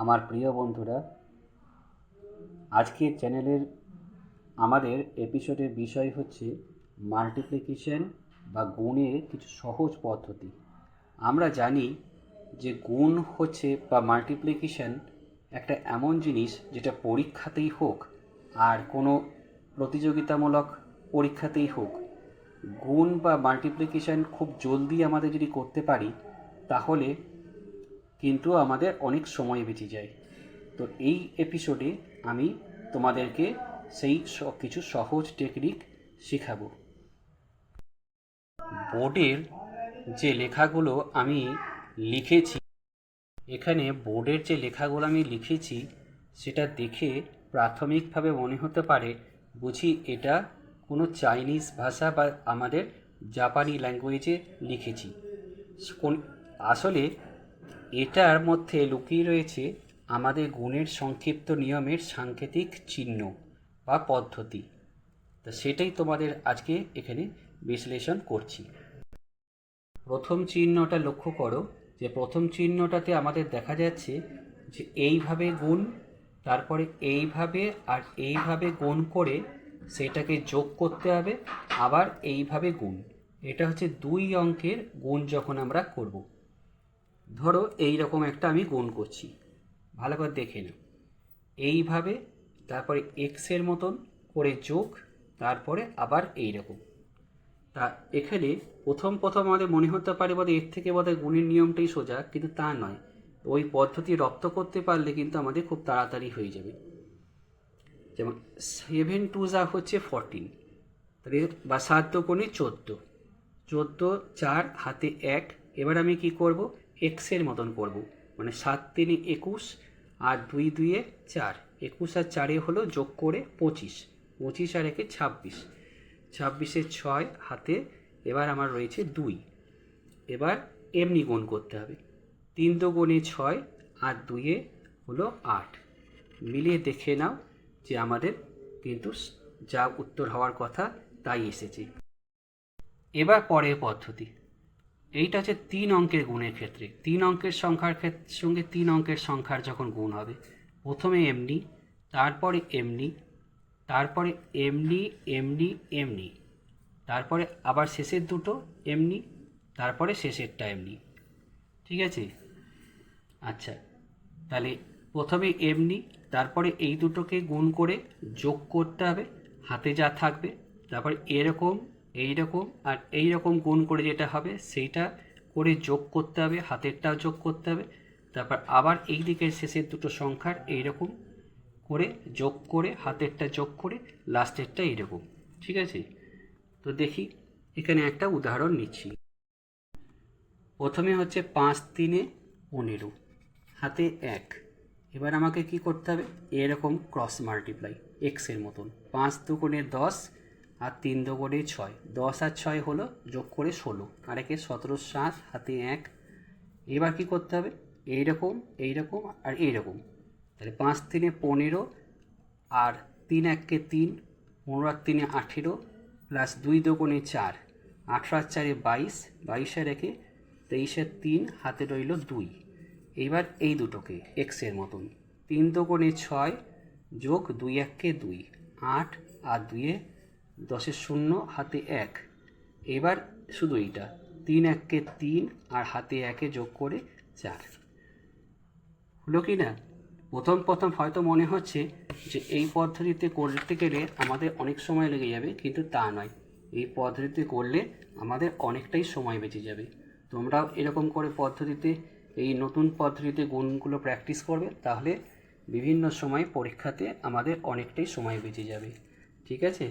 আমার প্রিয় বন্ধুরা, আজকের চ্যানেলের আমাদের এপিসোডের বিষয় হচ্ছে মাল্টিপ্লিকেশন বা গুণের কিছু সহজ পদ্ধতি। আমরা জানি যে গুণ হচ্ছে বা মাল্টিপ্লিকেশন একটা এমন জিনিস যেটা পরীক্ষাতেই হোক আর কোনো প্রতিযোগিতামূলক পরীক্ষাতেই হোক, গুণ বা মাল্টিপ্লিকেশন খুব জলদি আমাদের যদি করতে পারি তাহলে কিন্তু আমাদের অনেক সময় বেঁচে যায়। তো এই এপিসোডে আমি তোমাদেরকে সেই কিছু সহজ টেকনিক শেখাবো। বোর্ডের যে লেখাগুলো আমি লিখেছি, এখানে বোর্ডের যে লেখাগুলো আমি লিখেছি সেটা দেখে প্রাথমিকভাবে মনে হতে পারে বুঝি এটা কোনো চাইনিজ ভাষা বা আমাদের জাপানি ল্যাঙ্গুয়েজে লিখেছি। আসলে এটার মধ্যে লুকিয়ে রয়েছে আমাদের গুণের সংক্ষিপ্ত নিয়মের সাংকেতিক চিহ্ন বা পদ্ধতি। তো সেটাই তোমাদের আজকে এখানে বিশ্লেষণ করছি। প্রথম চিহ্নটা লক্ষ্য করো যে প্রথম চিহ্নটাতে আমাদের দেখা যাচ্ছে যে এইভাবে গুণ, তারপরে এইভাবে আর এইভাবে গুণ করে সেটাকে যোগ করতে হবে, আবার এইভাবে গুণ। এটা হচ্ছে দুই অঙ্কের গুণ যখন আমরা করব। ধরো এই রকম একটা আমি গুণ করছি, ভালো করে দেখে নাও। এইভাবে, তারপরে এক্সের মতন করে যোগ, তারপরে আবার এই রকম। তা এখানে প্রথম আমাদের মনে হতে পারে বোধহয় এর থেকে বোধহয় গুণের নিয়মটাই সোজা, কিন্তু তা নয়। ওই পদ্ধতি রপ্ত করতে পারলে কিন্তু আমাদের খুব তাড়াতাড়ি হয়ে যাবে। যেমন 7 2 যা হচ্ছে 14, তাহলে বা 7 দুগুণে 14, 14 4 হাতে 1। এবার আমি কি করব, এক্সের মতন করব, মানে 7 3 21 আর 2 2 4, 21 আর 4 হলো যোগ করে 25, 25 আর 1 26, 26 6 হাতে এবার আমার রয়েছে 2। এবার এমনি গুণ করতে হবে, 3 দুগুণে 6 আর 2 হলো 8। মিলিয়ে দেখে নাও যে আমাদের কিন্তু যা উত্তর হওয়ার কথা তাই এসেছে। এবার পরের পদ্ধতি, এইটা হচ্ছে 3 অঙ্কের গুণের ক্ষেত্রে। 3 অঙ্কের সংখ্যার সঙ্গে 3 অঙ্কের সংখ্যার যখন গুণ হবে, প্রথমে এমনি, তারপরে এমনি, তারপরে এমনি এমনি এমনি, তারপরে আবার শেষের দুটো এমনি, তারপরে শেষেরটা এমনি। ঠিক আছে? আচ্ছা, তাহলে প্রথমে এমনি, তারপরে এই দুটোকে গুণ করে যোগ করতে হবে, হাতে যা থাকবে, তারপরে এরকম, এইরকম আর এইরকম গুণ করে যেটা হবে সেইটা করে যোগ করতে হবে, হাতেরটাও যোগ করতে হবে, তারপর আবার এই দিকের শেষের দুটো সংখ্যার এইরকম করে যোগ করে হাতেরটা যোগ করে লাস্টেরটা এইরকম। ঠিক আছে? তো দেখি এখানে একটা উদাহরণ নিচ্ছি। প্রথমে হচ্ছে 5 3 15, হাতে 1। এবার আমাকে কি করতে হবে, এরকম ক্রস মাল্টিপ্লাই এক্সের মতন, 5 দুগুণে 10 আর 3 দুগুণে 6, 10 আর 6 হলো যোগ করে 16, আর একে 17 7 হাতে 1। এবার কি করতে হবে, এইরকম এইরকম আর এইরকম। তাহলে 5 3 15 আর 3 1 3, 15 আর 3 18 প্লাস 2 দুগুণে 4, 18 আর 4 22, 22 আর 1 23 আর 3 হাতে রইল 2। এইবার এই দুটোকে এক্সের মতন, 3 দুগুণে 6 যোগ 2 1 2, 8 আর 2 10 0 হাতে 1। এবার শুধু এইটা 3 1 3 আর হাতে 1 যোগ করে 4। হলো কি না? প্রথম হয়তো মনে হচ্ছে যে এই পদ্ধতিতে করতে গেলে আমাদের অনেক সময় লেগে যাবে, কিন্তু তা নয়। এই পদ্ধতিতে করলে আমাদের অনেকটাই সময় বেঁচে যাবে। তোমরাও এরকম করে পদ্ধতিতে, এই নতুন পদ্ধতিতে গুণগুলো প্র্যাকটিস করবে, তাহলে বিভিন্ন সময় পরীক্ষাতে আমাদের অনেকটাই সময় বেঁচে যাবে। ঠিক আছে?